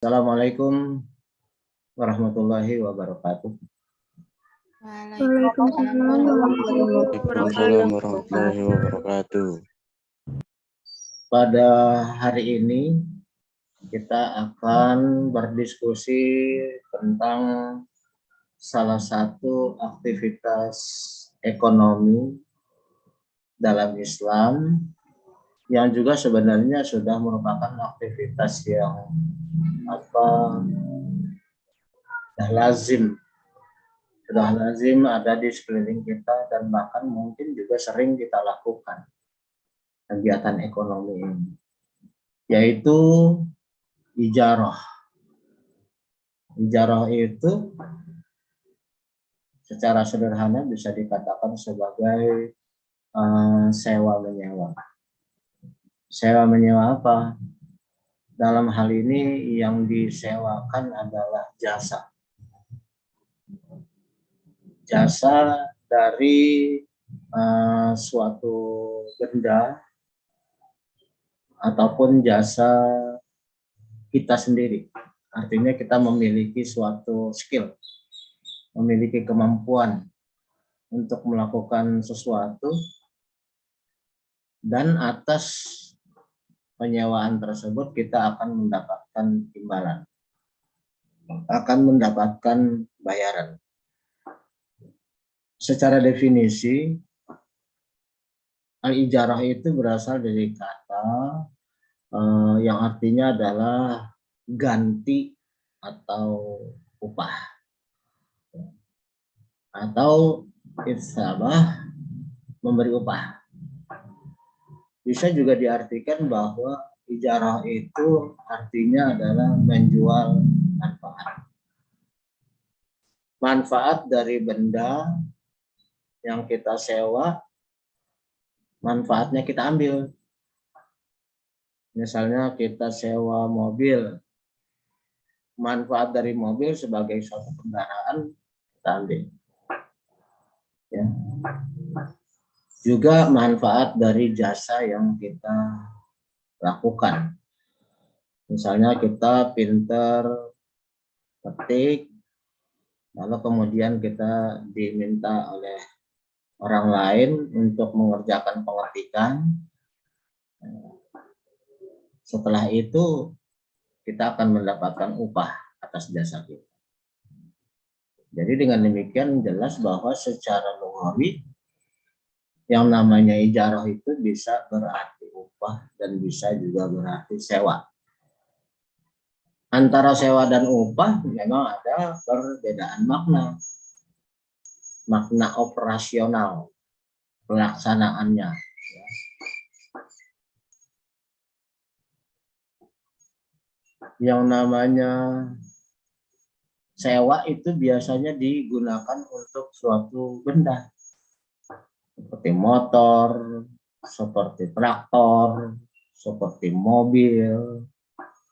Assalamualaikum warahmatullahi wabarakatuh. Waalaikumsalam warahmatullahi Waalaikumsalam wabarakatuh. warahmatullahi wabarakatuh. Pada hari ini kita akan berdiskusi tentang salah satu aktivitas ekonomi dalam Islam yang juga sebenarnya sudah merupakan aktivitas yang sudah lazim ada di sekeliling kita dan bahkan mungkin juga sering kita lakukan kegiatan ekonomi ini, yaitu ijarah. Ijarah itu secara sederhana bisa dikatakan sebagai sewa menyewa. Sewa menyewa apa? Dalam hal ini yang disewakan adalah jasa. Jasa dari suatu benda ataupun jasa kita sendiri. Artinya kita memiliki suatu skill, memiliki kemampuan untuk melakukan sesuatu, dan atas penyewaan tersebut kita akan mendapatkan imbalan, akan mendapatkan bayaran. Secara definisi, al-ijarah itu berasal dari kata yang artinya adalah ganti atau upah, atau itsabah, memberi upah. Bisa juga diartikan bahwa ijarah itu artinya adalah menjual manfaat. Manfaat dari benda yang kita sewa, manfaatnya kita ambil. Misalnya kita sewa mobil, manfaat dari mobil sebagai suatu kendaraan kita ambil. Ya. Juga manfaat dari jasa yang kita lakukan. Misalnya kita pinter ketik, lalu kemudian kita diminta oleh orang lain untuk mengerjakan pengetikan. Setelah itu kita akan mendapatkan upah atas jasa kita. Jadi dengan demikian jelas bahwa secara lughawi yang namanya ijarah itu bisa berarti upah dan bisa juga berarti sewa. Antara sewa dan upah memang ada perbedaan makna. Makna operasional pelaksanaannya. Yang namanya sewa itu biasanya digunakan untuk suatu benda. Seperti motor, seperti traktor, seperti mobil,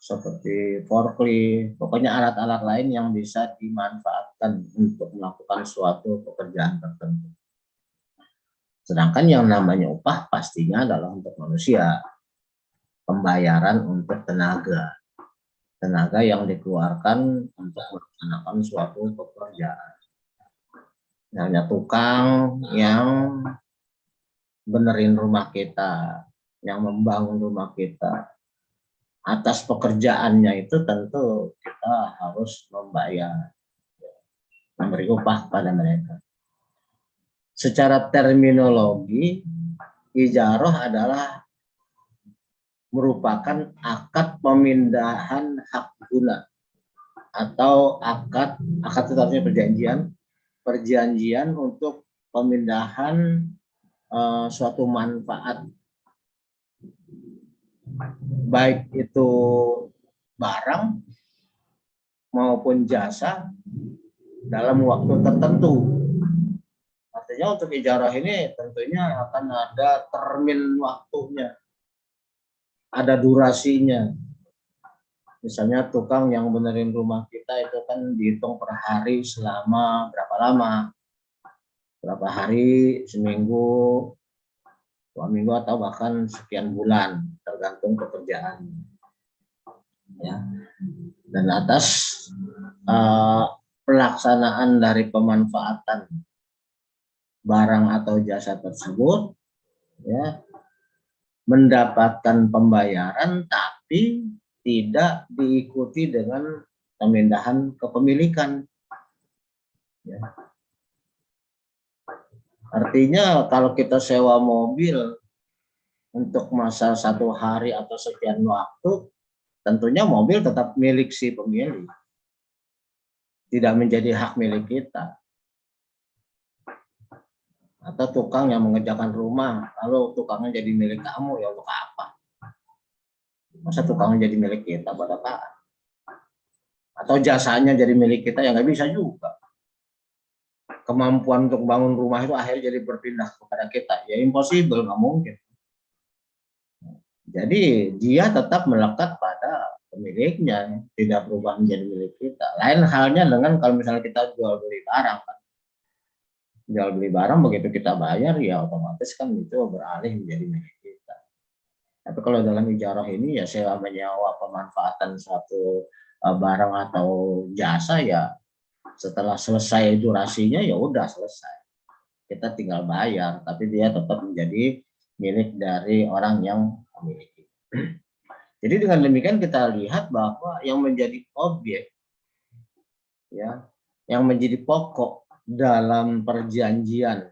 seperti forklift, pokoknya alat-alat lain yang bisa dimanfaatkan untuk melakukan suatu pekerjaan tertentu. Sedangkan yang namanya upah pastinya adalah untuk manusia, pembayaran untuk tenaga yang dikeluarkan untuk melaksanakan suatu pekerjaan. Misalnya tukang yang benerin rumah kita, yang membangun rumah kita, atas pekerjaannya itu tentu kita harus membayar, memberi upah pada mereka. Secara terminologi, ijarah adalah merupakan akad pemindahan hak guna atau akad itu artinya perjanjian untuk pemindahan suatu manfaat, baik itu barang maupun jasa dalam waktu tertentu. Artinya untuk ijarah ini tentunya akan ada termin waktunya, ada durasinya. Misalnya tukang yang benerin rumah kita itu kan dihitung per hari selama berapa lama, berapa hari, seminggu, 2 minggu, atau bahkan sekian bulan, tergantung pekerjaan. Ya. Dan atas pelaksanaan dari pemanfaatan barang atau jasa tersebut, ya, mendapatkan pembayaran tapi tidak diikuti dengan pemindahan kepemilikan. Ya. Artinya kalau kita sewa mobil untuk masa 1 hari atau sekian waktu, tentunya mobil tetap milik si pemilik, tidak menjadi hak milik kita. Atau tukang yang mengerjakan rumah, lalu tukangnya jadi milik kamu, ya untuk apa? Masa tukangnya jadi milik kita, buat apa? Atau jasanya jadi milik kita, ya nggak bisa juga. Kemampuan untuk bangun rumah itu akhirnya jadi berpindah kepada kita, ya impossible, nggak mungkin. Jadi dia tetap melekat pada pemiliknya, tidak berubah menjadi milik kita. Lain halnya dengan kalau misalnya kita jual beli barang, kan. Jual beli barang begitu kita bayar, ya otomatis kan itu beralih menjadi milik kita. Tapi kalau dalam ijarah ini ya sewa menyewa pemanfaatan suatu barang atau jasa, ya setelah selesai durasinya ya udah selesai. Kita tinggal bayar, tapi dia tetap menjadi milik dari orang yang memiliki. Jadi dengan demikian kita lihat bahwa yang menjadi objek, ya, yang menjadi pokok dalam perjanjian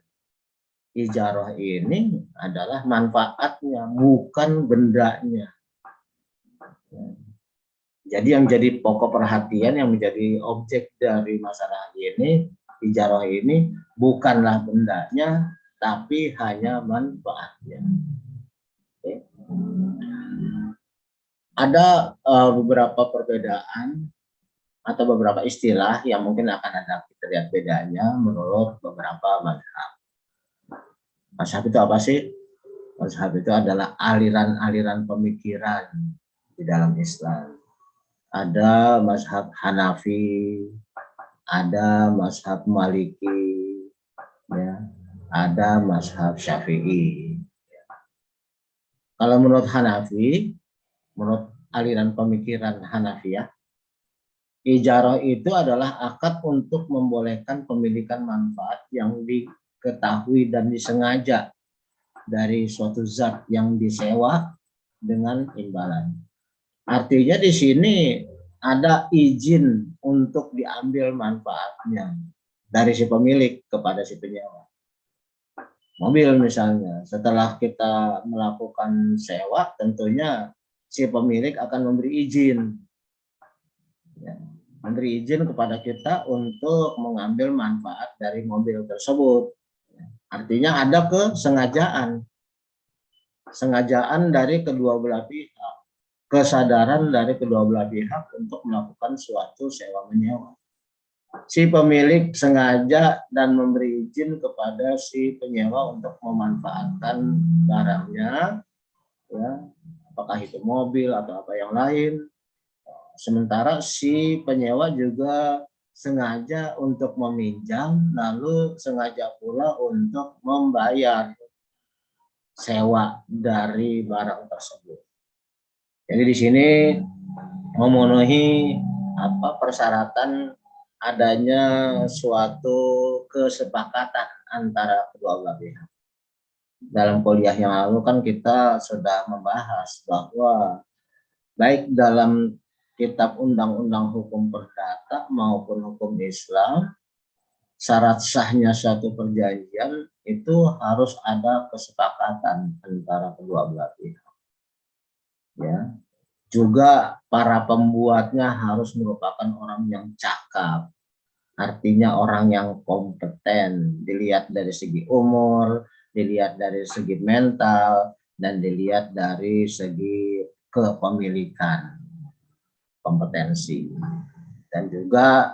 ijarah ini adalah manfaatnya, bukan bendanya. Jadi yang jadi pokok perhatian, yang menjadi objek dari masalah ini, ijarah ini, bukanlah bendanya, tapi hanya manfaatnya. Oke. Ada beberapa perbedaan atau beberapa istilah yang mungkin akan ada kita lihat bedanya menurut beberapa mazhab. Mazhab itu apa sih? Mazhab itu adalah aliran-aliran pemikiran di dalam Islam. Ada mazhab Hanafi, ada mazhab Maliki, ya, ada mazhab Syafi'i. Kalau menurut Hanafi, menurut aliran pemikiran Hanafiyah, ijarah itu adalah akad untuk membolehkan pemilikan manfaat yang diketahui dan disengaja dari suatu zat yang disewa dengan imbalan. Artinya di sini ada izin untuk diambil manfaatnya dari si pemilik kepada si penyewa. Mobil misalnya, setelah kita melakukan sewa, tentunya si pemilik akan memberi izin, ya, memberi izin kepada kita untuk mengambil manfaat dari mobil tersebut. Artinya ada kesengajaan dari kedua belah pihak, kesadaran dari kedua belah pihak untuk melakukan suatu sewa menyewa. Si pemilik sengaja dan memberi izin kepada si penyewa untuk memanfaatkan barangnya, ya, apakah itu mobil atau apa yang lain. Sementara si penyewa juga sengaja untuk meminjam, lalu sengaja pula untuk membayar sewa dari barang tersebut. Jadi di sini memenuhi persyaratan adanya suatu kesepakatan antara kedua belah pihak. Dalam kuliah yang lalu kan kita sudah membahas bahwa baik dalam kitab undang-undang hukum perdata maupun hukum Islam, syarat sahnya suatu perjanjian itu harus ada kesepakatan antara kedua belah pihak. Ya. Juga para pembuatnya harus merupakan orang yang cakap, artinya orang yang kompeten, dilihat dari segi umur, dilihat dari segi mental, dan dilihat dari segi kepemilikan, kompetensi. Dan juga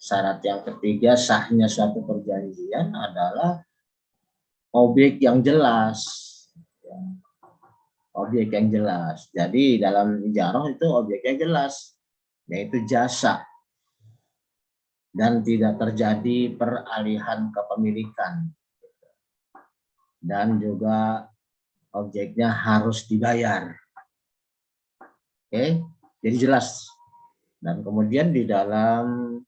syarat yang ketiga sahnya suatu perjanjian adalah objek yang jelas. Objek yang jelas. Jadi dalam ijarah itu objeknya jelas, yaitu jasa. Dan tidak terjadi peralihan kepemilikan. Dan juga objeknya harus dibayar. Oke, jadi jelas. Dan kemudian di dalam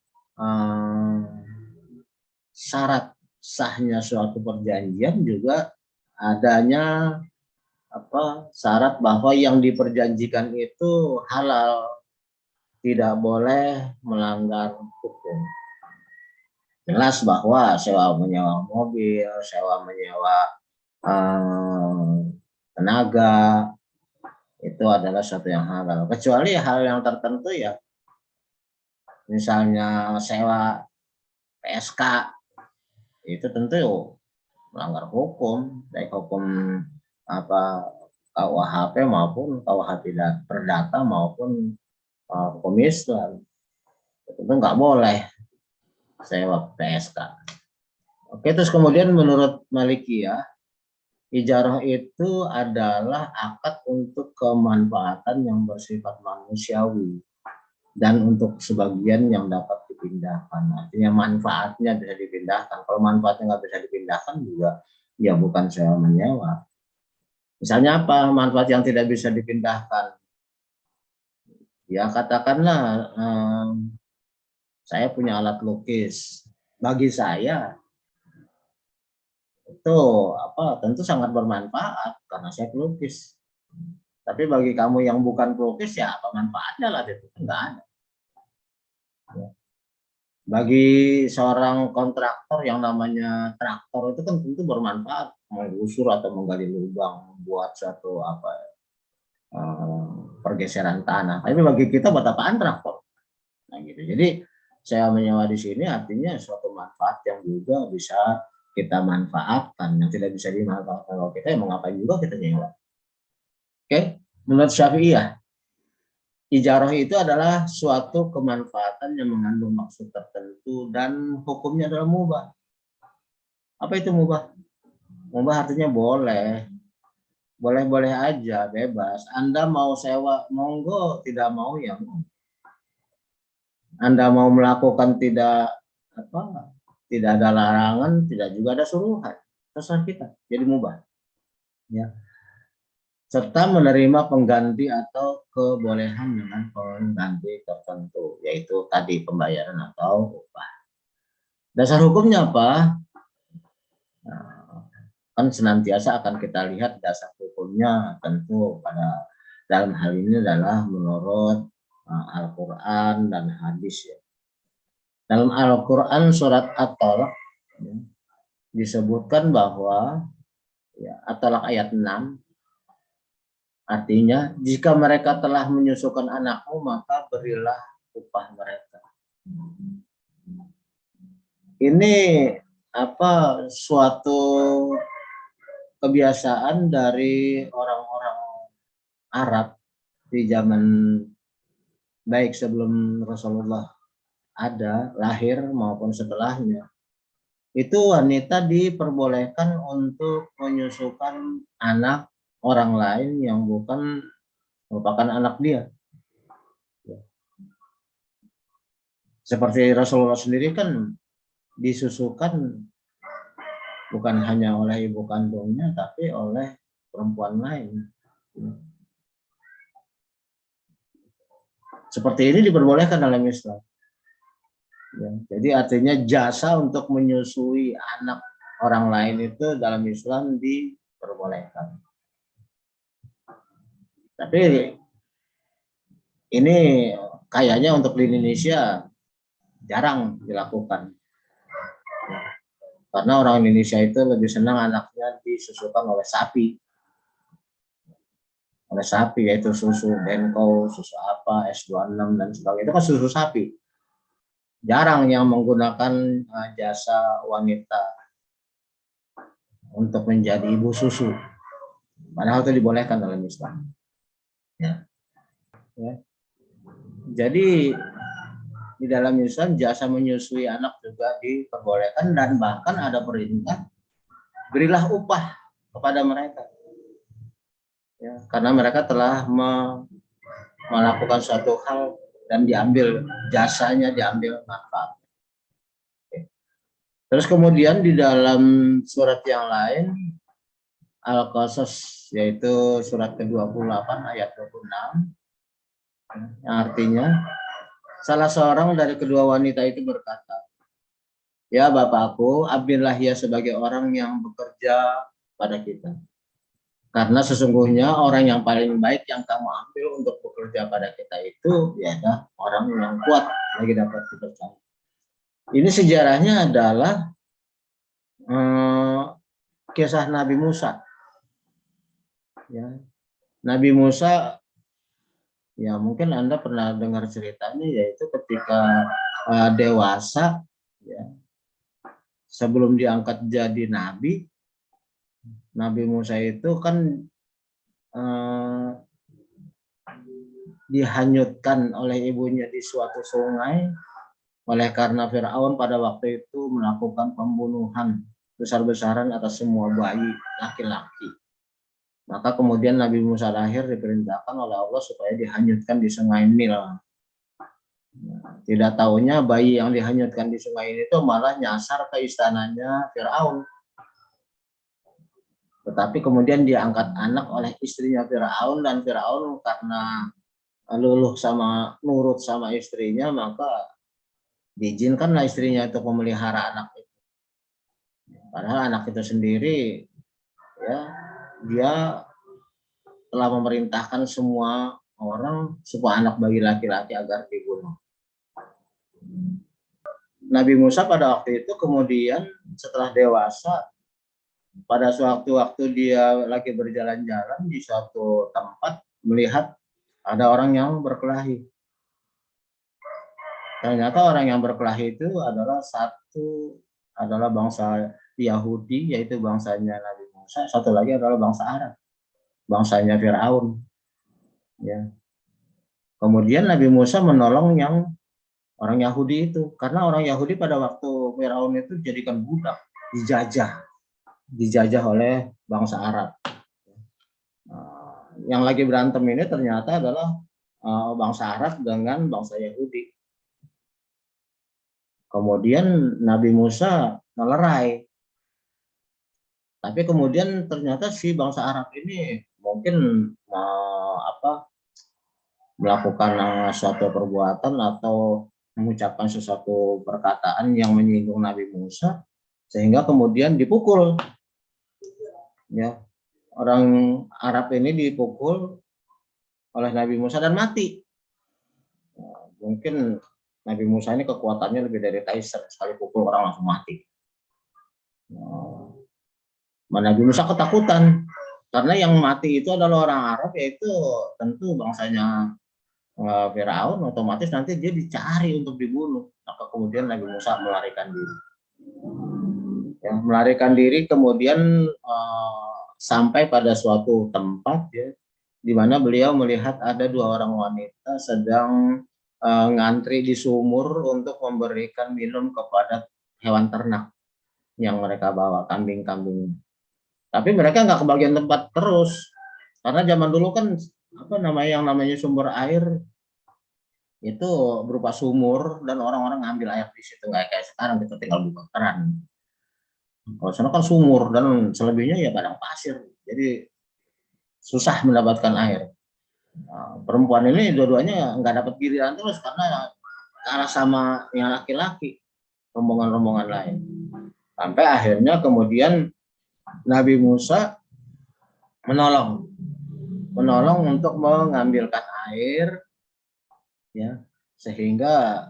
syarat sahnya suatu perjanjian juga adanya syarat bahwa yang diperjanjikan itu halal, tidak boleh melanggar hukum. Jelas bahwa sewa menyewa mobil, sewa menyewa tenaga itu adalah sesuatu yang halal. Kecuali hal yang tertentu ya, misalnya sewa PSK itu tentu melanggar hukum, baik hukum KUHP maupun KUH Perdata maupun hukum Islam. Itu nggak boleh sewa PSK. Oke, terus kemudian menurut Malikiyah, ijarah itu adalah akad untuk kemanfaatan yang bersifat manusiawi dan untuk sebagian yang dapat dipindahkan. Artinya manfaatnya bisa dipindahkan. Kalau manfaatnya nggak bisa dipindahkan juga ya bukan sewa menyewa. Misalnya apa manfaat yang tidak bisa dipindahkan? Ya katakanlah saya punya alat lukis. Bagi saya itu tentu sangat bermanfaat karena saya pelukis. Tapi bagi kamu yang bukan pelukis ya apa manfaatnya lah itu enggak ada. Bagi seorang kontraktor yang namanya traktor itu kan tentu bermanfaat, menggusur atau menggali lubang, membuat suatu pergeseran tanah. Tapi bagi kita buat apaan traktor? Nah gitu. Jadi saya menyewa di sini artinya suatu manfaat yang juga bisa kita manfaatkan, yang tidak bisa dimanfaatkan kalau kita mau ngapain juga kita nyewa. Oke, menurut Syafi'iyah, ijarah itu adalah suatu kemanfaatan yang mengandung maksud tertentu dan hukumnya adalah mubah. Apa itu mubah? Mubah artinya boleh. Boleh-boleh aja, bebas. Anda mau sewa, monggo, tidak mau ya. Anda mau melakukan tidak ada larangan, tidak juga ada suruhan. Terserah kita, jadi mubah. Ya. Serta menerima pengganti atau kebolehan dengan pengganti tertentu, yaitu tadi pembayaran atau upah. Dasar hukumnya apa? Nah, kan senantiasa akan kita lihat dasar hukumnya tentu pada dalam hal ini adalah menurut Al-Quran dan hadis ya. Dalam Al-Quran surat At-Talaq disebutkan bahwa At-Talaq ayat 6 artinya jika mereka telah menyusukan anakmu maka berilah upah mereka. Ini suatu kebiasaan dari orang-orang Arab di zaman baik sebelum Rasulullah ada lahir maupun setelahnya. Itu wanita diperbolehkan untuk menyusukan anak orang lain yang bukan merupakan anak dia. Seperti Rasulullah sendiri kan disusukan bukan hanya oleh ibu kandungnya tapi oleh perempuan lain. Seperti ini diperbolehkan dalam Islam. Ya, jadi artinya jasa untuk menyusui anak orang lain itu dalam Islam diperbolehkan. Tapi ini kayaknya untuk di Indonesia jarang dilakukan. Karena orang Indonesia itu lebih senang anaknya disusukan oleh sapi. Oleh sapi yaitu susu Benko, susu S26 dan sebagainya. Itu kan susu sapi. Jarang yang menggunakan jasa wanita untuk menjadi ibu susu. Padahal itu dibolehkan dalam Islam. Ya. Jadi di dalam Islam jasa menyusui anak juga diperbolehkan dan bahkan ada perintah berilah upah kepada mereka. Ya, karena mereka telah melakukan suatu hal dan diambil jasanya, diambil manfaat. Terus kemudian di dalam surat yang lain Al-Qasas yaitu surat ke-28 ayat 26 yang artinya salah seorang dari kedua wanita itu berkata, "Ya bapakku, ambillah ia sebagai orang yang bekerja pada kita. Karena sesungguhnya orang yang paling baik yang kamu ambil untuk bekerja pada kita itu ya orang yang kuat lagi dapat dipercaya." Ini sejarahnya adalah kisah Nabi Musa. Ya. Nabi Musa, ya mungkin Anda pernah dengar ceritanya, yaitu ketika dewasa, ya, sebelum diangkat jadi nabi, Nabi Musa itu kan dihanyutkan oleh ibunya di suatu sungai oleh karena Firaun pada waktu itu melakukan pembunuhan besar-besaran atas semua bayi laki-laki. Maka kemudian Nabi Musa lahir diperintahkan oleh Allah supaya dihanyutkan di sungai Nil. Tidak tahunya bayi yang dihanyutkan di sungai ini itu malah nyasar ke istananya Firaun. Tetapi kemudian diangkat anak oleh istrinya Firaun, dan Firaun karena luluh sama nurut sama istrinya, maka diizinkanlah istrinya itu memelihara anak itu. Padahal anak itu sendiri, ya, dia telah memerintahkan semua orang supaya anak bayi laki-laki agar dibunuh. Nabi Musa pada waktu itu kemudian setelah dewasa, pada suatu waktu dia lagi berjalan-jalan di suatu tempat, melihat ada orang yang berkelahi. Ternyata orang yang berkelahi itu adalah bangsa Yahudi, yaitu bangsanya Nabi Musa. Satu lagi adalah bangsa Arab, bangsanya Firaun. Ya. Kemudian Nabi Musa menolong yang orang Yahudi itu, karena orang Yahudi pada waktu Firaun itu dijadikan budak, dijajah oleh bangsa Arab. Yang lagi berantem ini ternyata adalah bangsa Arab dengan bangsa Yahudi. Kemudian Nabi Musa melerai. Tapi kemudian ternyata si bangsa Arab ini mungkin melakukan suatu perbuatan atau mengucapkan sesuatu perkataan yang menyinggung Nabi Musa, sehingga kemudian dipukul. Ya, orang Arab ini dipukul oleh Nabi Musa dan mati. Mungkin Nabi Musa ini kekuatannya lebih dari Tyson, sekali pukul orang langsung mati. Nabi Musa ketakutan karena yang mati itu adalah orang Arab, yaitu tentu bangsanya Firaun, otomatis nanti dia dicari untuk dibunuh. Maka kemudian Nabi Musa melarikan diri. Ya, melarikan diri kemudian sampai pada suatu tempat, ya, di mana beliau melihat ada dua orang wanita sedang ngantri di sumur untuk memberikan minum kepada hewan ternak yang mereka bawa, kambing-kambing. Tapi mereka nggak kebagian tempat terus, karena zaman dulu kan yang namanya sumber air itu berupa sumur dan orang-orang ngambil air di situ, nggak kayak sekarang kita tinggal buka keran. Kalau sana kan sumur dan selebihnya ya padang pasir, jadi susah mendapatkan air. Nah, perempuan ini dua-duanya nggak dapat giliran terus karena kalah sama yang laki-laki, rombongan-rombongan lain. Sampai akhirnya kemudian Nabi Musa menolong untuk mengambilkan air, ya, sehingga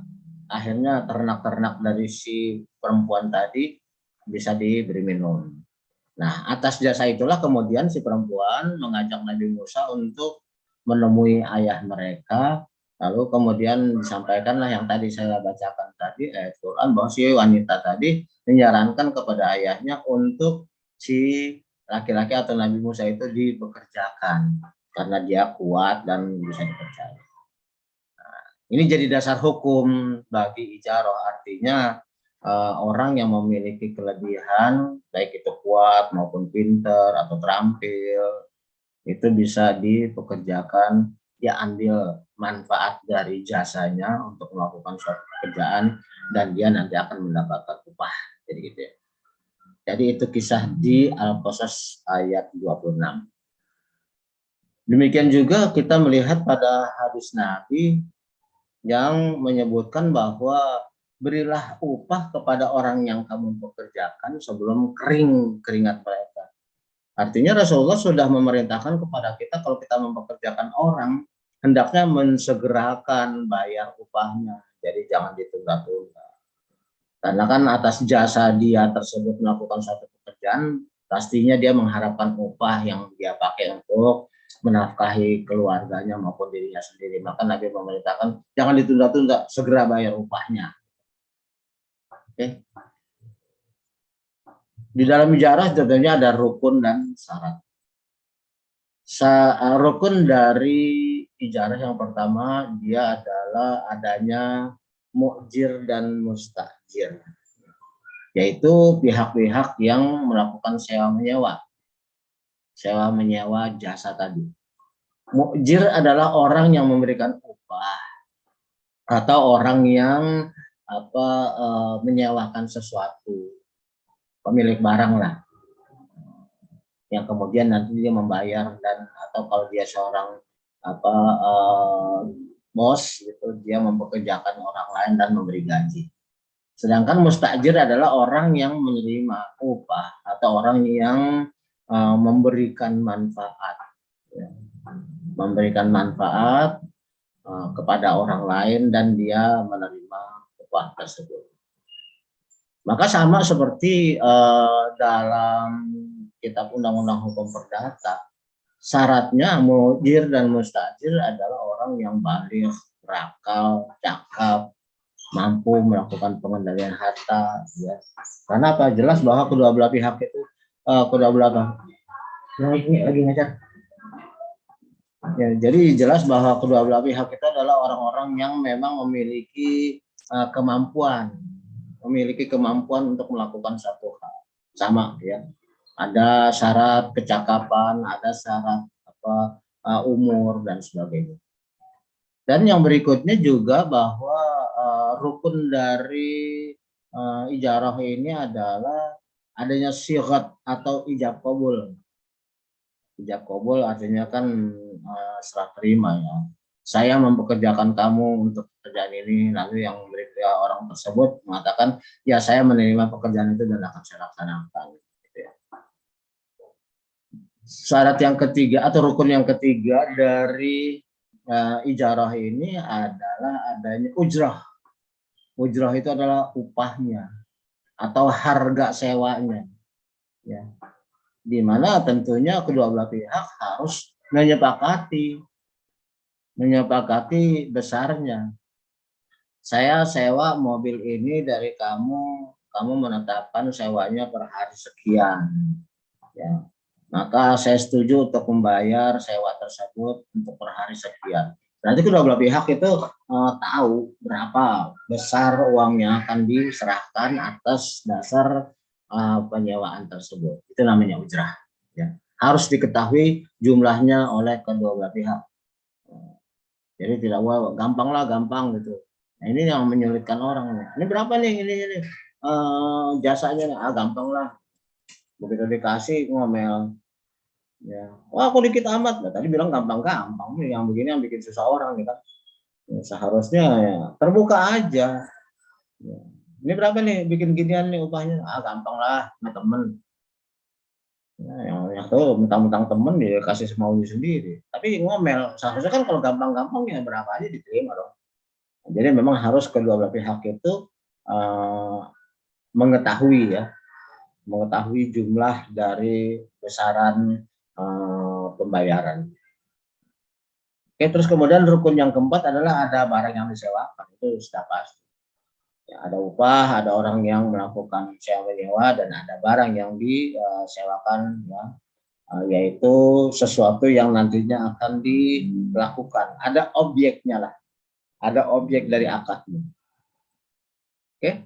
akhirnya ternak-ternak dari si perempuan tadi bisa diberi minum. Nah, atas jasa itulah kemudian si perempuan mengajak Nabi Musa untuk menemui ayah mereka, lalu kemudian disampaikanlah yang tadi saya bacakan tadi, ayat Quran, bahwa si wanita tadi menyarankan kepada ayahnya untuk si laki-laki atau Nabi Musa itu dipekerjakan karena dia kuat dan bisa dipercaya. Nah, ini jadi dasar hukum bagi ijarah, artinya orang yang memiliki kelebihan, baik itu kuat maupun pinter atau terampil, itu bisa dipekerjakan, dia ambil manfaat dari jasanya untuk melakukan suatu pekerjaan dan dia nanti akan mendapatkan upah. Jadi gitu ya. Jadi itu kisah di Al-Qasas ayat 26. Demikian juga kita melihat pada hadis Nabi yang menyebutkan bahwa berilah upah kepada orang yang kamu pekerjakan sebelum kering keringat mereka. Artinya Rasulullah sudah memerintahkan kepada kita kalau kita mempekerjakan orang, hendaknya mensegerakan bayar upahnya. Jadi jangan ditunda-tunda. Karena kan atas jasa dia tersebut melakukan suatu pekerjaan, pastinya dia mengharapkan upah yang dia pakai untuk menafkahi keluarganya maupun dirinya sendiri. Maka Nabi memerintahkan jangan ditunda-tunda, segera bayar upahnya. Oke. Di dalam ijarah tentunya ada rukun dan syarat. Rukun dari ijarah yang pertama dia adalah adanya mu'jir dan mustajir, yaitu pihak-pihak yang melakukan sewa menyewa jasa tadi. Mu'jir adalah orang yang memberikan upah atau orang yang menyewakan sesuatu, pemilik barang lah, yang kemudian nanti dia membayar, dan atau kalau dia seorang bos gitu, dia mempekerjakan orang lain dan memberi gaji. Sedangkan mustajir adalah orang yang menerima upah atau orang yang memberikan manfaat, ya. Memberikan manfaat kepada orang lain dan dia menerima upah tersebut. Maka sama seperti dalam kitab Undang-Undang Hukum Perdata, syaratnya mu'jir dan mustajir adalah orang yang baligh, berakal, cakap, mampu melakukan pengendalian harta, ya. Karena apa? Jelas bahwa kedua belah pihak itu kedua belah ini lagi ngajar. Ya, jadi jelas bahwa kedua belah pihak itu adalah orang-orang yang memang memiliki kemampuan untuk melakukan satu hal. Sama, ya. Ada syarat kecakapan, ada syarat umur dan sebagainya. Dan yang berikutnya juga bahwa rukun dari ijarah ini adalah adanya sighat atau ijab qabul. Ijab qabul artinya kan serah terima, ya. Saya mempekerjakan kamu untuk pekerjaan ini, lalu yang orang tersebut mengatakan, ya saya menerima pekerjaan itu dan akan saya laksanakan. Gitu ya. Syarat yang ketiga atau rukun yang ketiga dari ijarah ini adalah adanya ujrah. Ujrah itu adalah upahnya atau harga sewanya, ya. Di mana tentunya kedua belah pihak harus menyepakati besarnya. Saya sewa mobil ini dari kamu menetapkan sewanya per hari sekian, ya. Maka saya setuju untuk membayar sewa tersebut untuk per hari sekian. Nanti kedua belah pihak itu tahu berapa besar uang yang akan diserahkan atas dasar penyewaan tersebut. Itu namanya ujrah, ya. Harus diketahui jumlahnya oleh kedua belah pihak. Jadi tidak gampang gitu. Nah, ini yang menyulitkan orang. Ini berapa nih ini jasanya? Gampang lah. Begitu dikasih ngomel. Ya, wah kok dikit amat. Nah, tadi bilang gampang-gampang, yang begini yang bikin susah orang nih kan. Ya, seharusnya ya terbuka aja. Ya. Ini berapa nih bikin ginian nih upahnya? Gampang lah, sama temen. Ya, yang tuh mentang-mentang temen dia kasih semaunya sendiri. Tapi ngomel, seharusnya kan kalau gampang-gampang ya berapa aja diterima dong. Jadi memang harus kedua belah pihak itu mengetahui jumlah dari besaran pembayaran. Oke, terus kemudian rukun yang keempat adalah ada barang yang disewakan, itu sudah pasti. Ya, ada upah, ada orang yang melakukan sewa menyewa, dan ada barang yang disewakan, ya, yaitu sesuatu yang nantinya akan dilakukan. Ada objeknya lah, ada objek dari akadnya. Oke,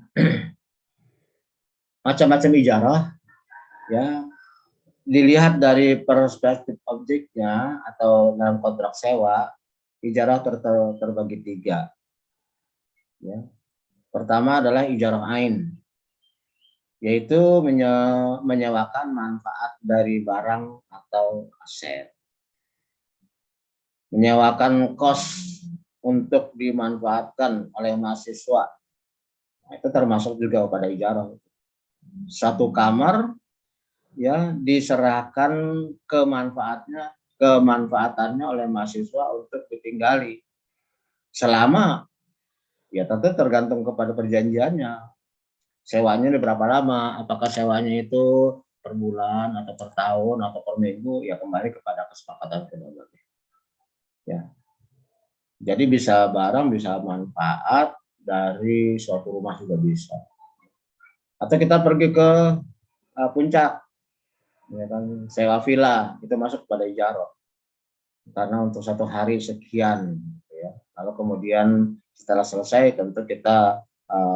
macam-macam ijarah, ya. Dilihat dari perspektif objeknya atau dalam kontrak sewa, ijarah terbagi tiga. Ya. Pertama adalah ijarah ain, yaitu menyewakan manfaat dari barang atau aset. Menyewakan kos untuk dimanfaatkan oleh mahasiswa, nah, itu termasuk juga pada ijarah. Satu kamar ya diserahkan kemanfaatannya oleh mahasiswa untuk ditinggali selama, ya tentu tergantung kepada perjanjiannya, sewanya ini berapa lama, apakah sewanya itu per bulan atau per tahun atau per minggu, ya kembali kepada kesepakatan keduanya. Ya, jadi bisa barang, bisa manfaat dari suatu rumah juga bisa. Atau kita pergi ke puncak, ya kan, sewa villa, itu masuk pada ijarah. Karena untuk 1 hari sekian, ya. Lalu kemudian setelah selesai tentu kita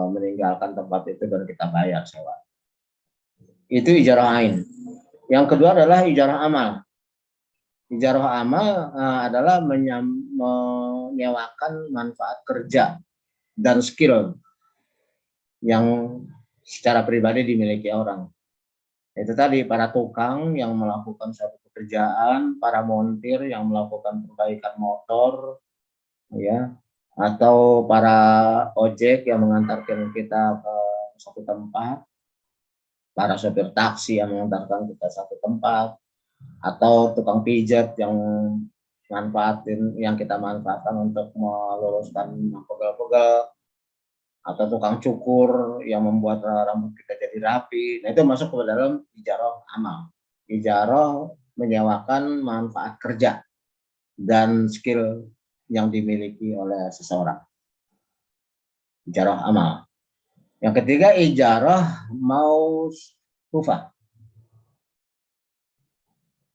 meninggalkan tempat itu dan kita bayar sewa. Itu ijarah ain. Yang kedua adalah ijarah amal. Ijarah amal adalah menyewakan manfaat kerja dan skill yang secara pribadi dimiliki orang. Itu tadi para tukang yang melakukan suatu pekerjaan, para montir yang melakukan perbaikan motor, ya, atau para ojek yang mengantarkan kita ke suatu tempat, para sopir taksi yang mengantarkan kita ke satu tempat, atau tukang pijat yang kita manfaatkan untuk meluruskan pegel-pegel, atau tukang cukur yang membuat rambut kita jadi rapi. Nah, itu masuk ke dalam ijarah amal. Ijarah menyewakan manfaat kerja dan skill yang dimiliki oleh seseorang. Ijarah amal. Yang ketiga ijarah mausufah,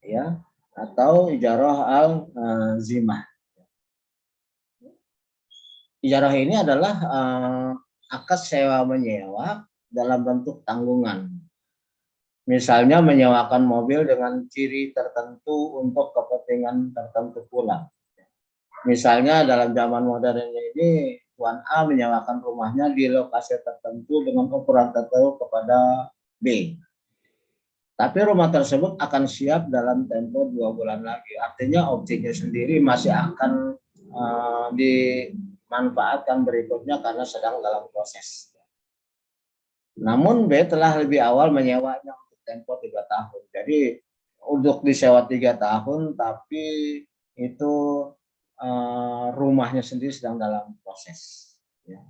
ya, atau ijarah al-zimah. Ijarah ini adalah akad sewa menyewa dalam bentuk tanggungan. Misalnya menyewakan mobil dengan ciri tertentu untuk kepentingan tertentu pula. Misalnya dalam zaman modern ini, Tuan A menyewakan rumahnya di lokasi tertentu dengan ukuran tertentu kepada B. Tapi rumah tersebut akan siap dalam tempo 2 bulan lagi. Artinya objeknya sendiri masih akan dimanfaatkan berikutnya karena sedang dalam proses. Namun B telah lebih awal menyewanya untuk tempo 3 tahun. Jadi untuk disewa 3 tahun, tapi itu rumahnya sendiri sedang dalam proses. Ya.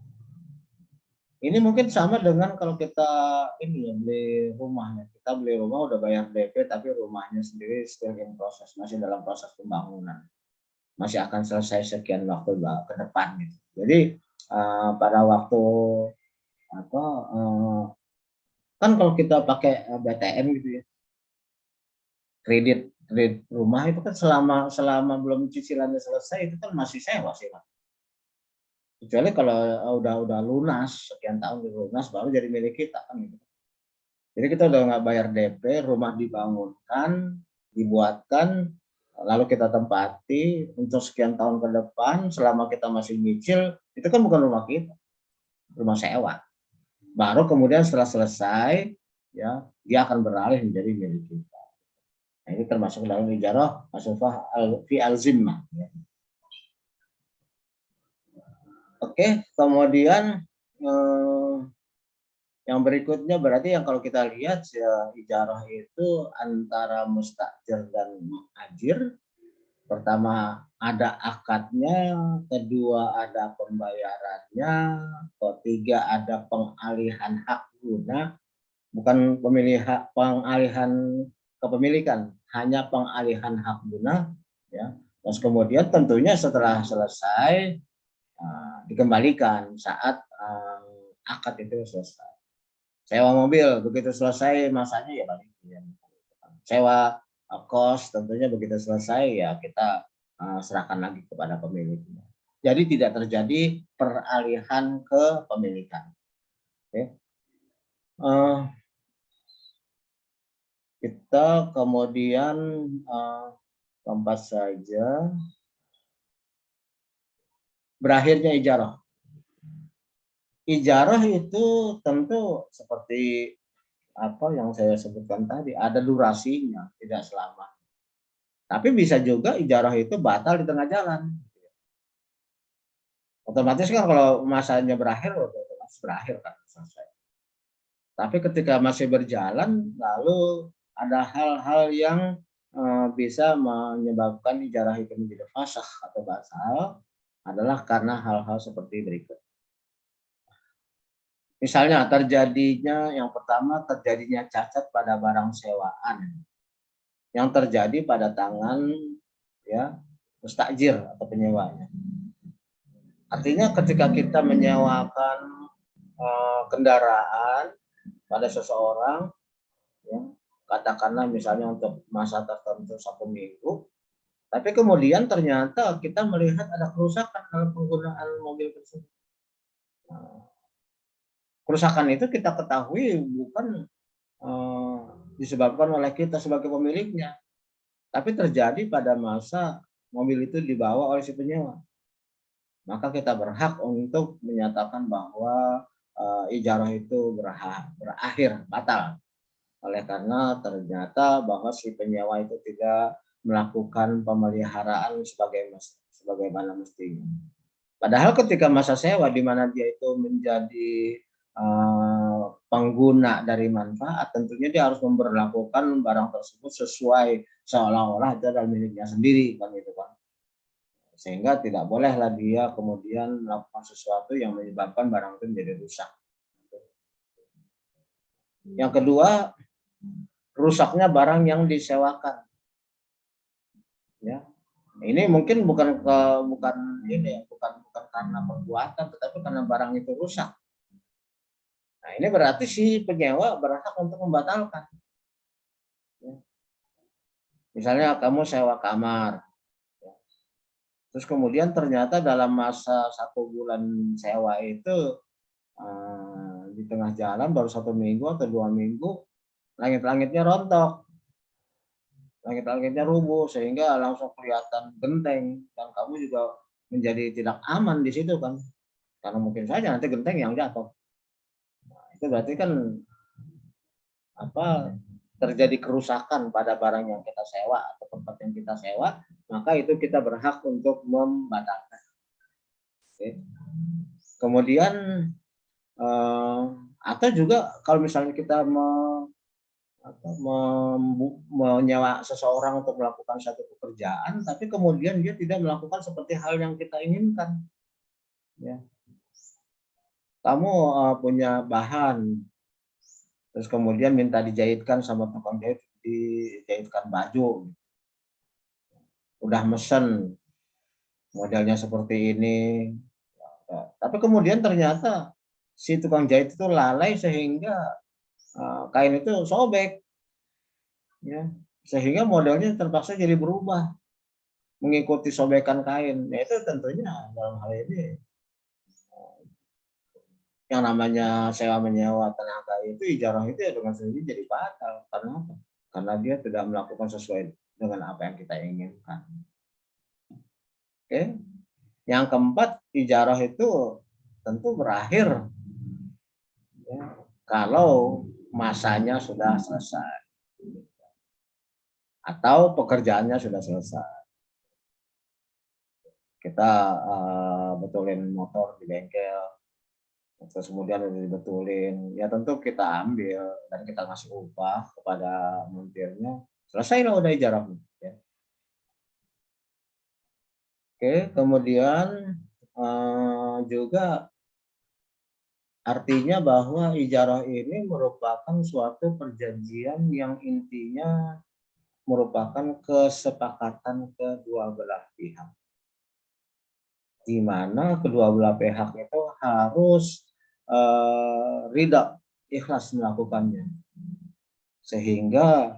Ini mungkin sama dengan kalau kita ini ya, beli rumahnya. Kita beli rumah udah bayar DP, tapi rumahnya sendiri still in proses, masih dalam proses pembangunan. Masih akan selesai sekian waktu ke depan gitu. Jadi pada waktu apa kan kalau kita pakai BTN gitu ya, kredit rumah itu kan selama belum cicilannya selesai itu kan masih sewa sih, Pak. Kecuali kalau udah lunas sekian tahun lunas baru jadi milik kita kan gitu. Jadi kita udah nggak bayar DP, rumah dibangunkan, dibuatkan, lalu kita tempati untuk sekian tahun ke depan, selama kita masih nyicil, itu kan bukan rumah kita, rumah sewa. Baru kemudian setelah selesai, ya dia akan beralih menjadi milik kita. Nah, ini termasuk dalam ijarah masufah fi al-zimmah. Ya. Oke, kemudian yang berikutnya berarti yang kalau kita lihat ya, ijarah itu antara mustajir dan muajir. Pertama ada akadnya, kedua ada pembayarannya, ketiga ada pengalihan hak guna, bukan pengalihan kepemilikan, hanya pengalihan hak guna, ya. Terus kemudian tentunya setelah selesai dikembalikan saat akad itu selesai. Sewa mobil begitu selesai masanya ya balik. Sewa kos tentunya begitu selesai ya kita serahkan lagi kepada pemiliknya. Jadi tidak terjadi peralihan kepemilikan. Oke. Kita kemudian keempat saja. Berakhirnya ijarah. Ijarah itu tentu seperti apa yang saya sebutkan tadi, ada durasinya, tidak selama. Tapi bisa juga ijarah itu batal di tengah jalan. Otomatis kan kalau masanya berakhir, otomatis berakhir kan, selesai. Tapi ketika masih berjalan, lalu ada hal-hal yang bisa menyebabkan ijarah itu menjadi fasakh atau batal adalah karena hal-hal seperti berikut. Misalnya terjadinya, yang pertama terjadinya cacat pada barang sewaan yang terjadi pada tangan ya mustajir atau penyewanya. Artinya ketika kita menyewakan kendaraan pada seseorang, ya, katakanlah misalnya untuk masa tertentu 1 minggu, tapi kemudian ternyata kita melihat ada kerusakan dalam penggunaan mobil tersebut. Nah, kerusakan itu kita ketahui bukan disebabkan oleh kita sebagai pemiliknya, tapi terjadi pada masa mobil itu dibawa oleh si penyewa. Maka kita berhak untuk menyatakan bahwa ijarah itu berakhir, batal. Oleh karena ternyata bahwa si penyewa itu tidak melakukan pemeliharaan sebagaimana mestinya. Padahal ketika masa sewa di mana dia itu menjadi pengguna dari manfaat, tentunya dia harus memperlakukan barang tersebut sesuai seolah-olah itu adalah miliknya sendiri, kan gitu kan. Sehingga tidak bolehlah dia kemudian melakukan sesuatu yang menyebabkan barang itu menjadi rusak. Yang kedua, rusaknya barang yang disewakan. Ya, ini mungkin bukan karena perbuatan, tetapi karena barang itu rusak. Nah, ini berarti si penyewa berhak untuk membatalkan. Ya. Misalnya kamu sewa kamar, ya. Terus kemudian ternyata dalam masa 1 bulan sewa itu di tengah jalan baru 1 minggu atau 2 minggu, langit-langitnya rontok, langit-langitnya rubuh sehingga langsung kelihatan genteng dan kamu juga menjadi tidak aman di situ kan, karena mungkin saja nanti genteng yang jatuh. Nah, itu berarti kan terjadi kerusakan pada barang yang kita sewa atau tempat yang kita sewa, maka itu kita berhak untuk membatalkan. Oke. Kemudian atau juga kalau misalnya kita menyewa seseorang untuk melakukan satu pekerjaan, tapi kemudian dia tidak melakukan seperti hal yang kita inginkan. Ya. Kamu punya bahan, terus kemudian minta dijahitkan sama tukang jahit, dijahitkan baju. Udah mesen modelnya seperti ini. Tapi kemudian ternyata si tukang jahit itu lalai sehingga kain itu sobek. Ya. Sehingga modelnya terpaksa jadi berubah mengikuti sobekan kain. Nah, itu tentunya dalam hal ini yang namanya sewa menyewa tenaga itu, ijarah itu ya dengan sendiri jadi batal. Karena apa? Karena dia tidak melakukan sesuai dengan apa yang kita inginkan. Oke. Yang keempat, ijarah itu tentu berakhir ya, kalau masanya sudah selesai atau pekerjaannya sudah selesai. Kita betulin motor di bengkel, terus kemudian udah dibetulin, ya tentu kita ambil dan kita ngasih upah kepada montirnya, selesai lah udah ijarahnya. Ya. Oke, kemudian juga artinya bahwa ijarah ini merupakan suatu perjanjian yang intinya merupakan kesepakatan kedua belah pihak, di mana kedua belah pihak itu harus ridha, ikhlas melakukannya, sehingga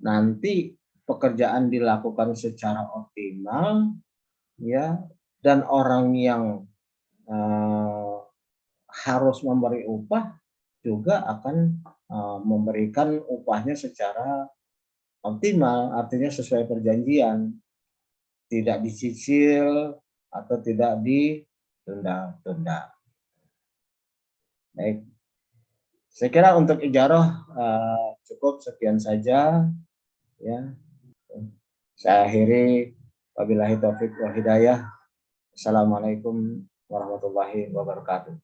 nanti pekerjaan dilakukan secara optimal, ya, dan orang yang harus memberi upah juga akan memberikan upahnya secara optimal, artinya sesuai perjanjian, tidak dicicil atau tidak ditunda-tunda. Baik, saya kira untuk ijarah cukup sekian saja. Ya, saya akhiri. Wabillahi taufiq wal hidayah. Assalamualaikum warahmatullahi wabarakatuh.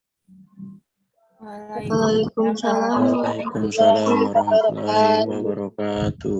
Waalaikumsalam. Waalaikumsalam warahmatullahi wabarakatuh.